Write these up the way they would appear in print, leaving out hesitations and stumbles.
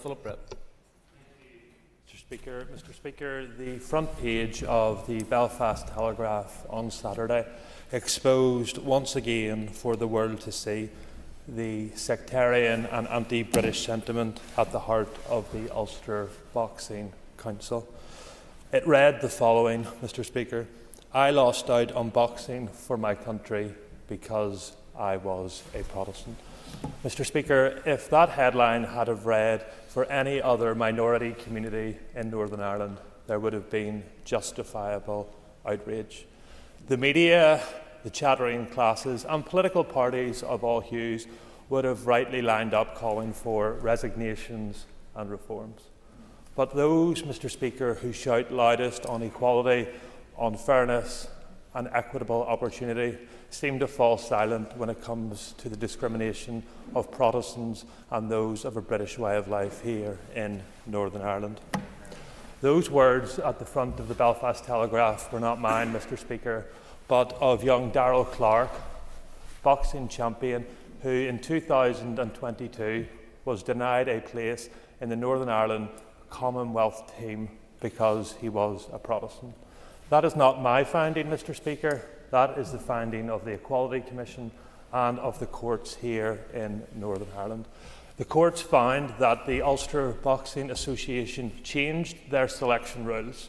Phillip Brett. Mr. Speaker, the front page of the Belfast Telegraph on Saturday exposed once again for the world to see the sectarian and anti-British sentiment at the heart of the Ulster Boxing Council. It read the following, Mr. Speaker: "I lost out on boxing for my country because I was a Protestant." Mr. Speaker, if that headline had have read for any other minority community in Northern Ireland, there would have been justifiable outrage. The media, the chattering classes and political parties of all hues would have rightly lined up calling for resignations and reforms. But those, Mr. Speaker, who shout loudest on equality, on fairness and equitable opportunity seem to fall silent when it comes to the discrimination of Protestants and those of a British way of life here in Northern Ireland. Those words at the front of the Belfast Telegraph were not mine, Mr. Speaker, but of young Darrell Clark, boxing champion, who in 2022 was denied a place in the Northern Ireland Commonwealth team because he was a Protestant. That is not my finding, Mr. Speaker. That is the finding of the Equality Commission and of the courts here in Northern Ireland. The courts found that the Ulster Boxing Association changed their selection rules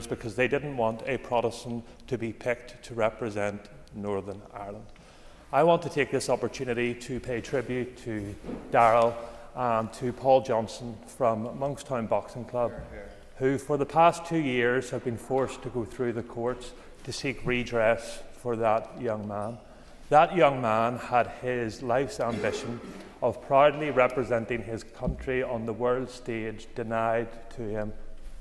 because they didn't want a Protestant to be picked to represent Northern Ireland. I want to take this opportunity to pay tribute to Darrell and to Paul Johnson from Monkstown Boxing Club, who for the past 2 years have been forced to go through the courts to seek redress for that young man. That young man had his life's ambition of proudly representing his country on the world stage denied to him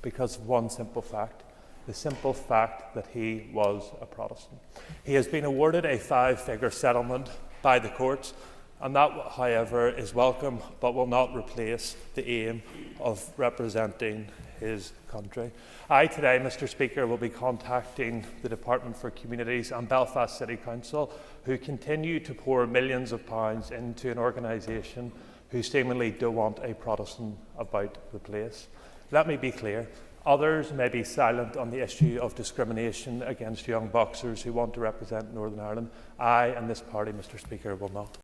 because of one simple fact: the simple fact that he was a Protestant. He has been awarded a 5-figure settlement by the courts, and that, however, is welcome but will not replace the aim of representing his country. I today, Mr. Speaker, will be contacting the Department for Communities and Belfast City Council, who continue to pour millions of pounds into an organisation who seemingly don't want a Protestant about the place. Let me be clear. Others may be silent on the issue of discrimination against young boxers who want to represent Northern Ireland. I and this party, Mr. Speaker, will not.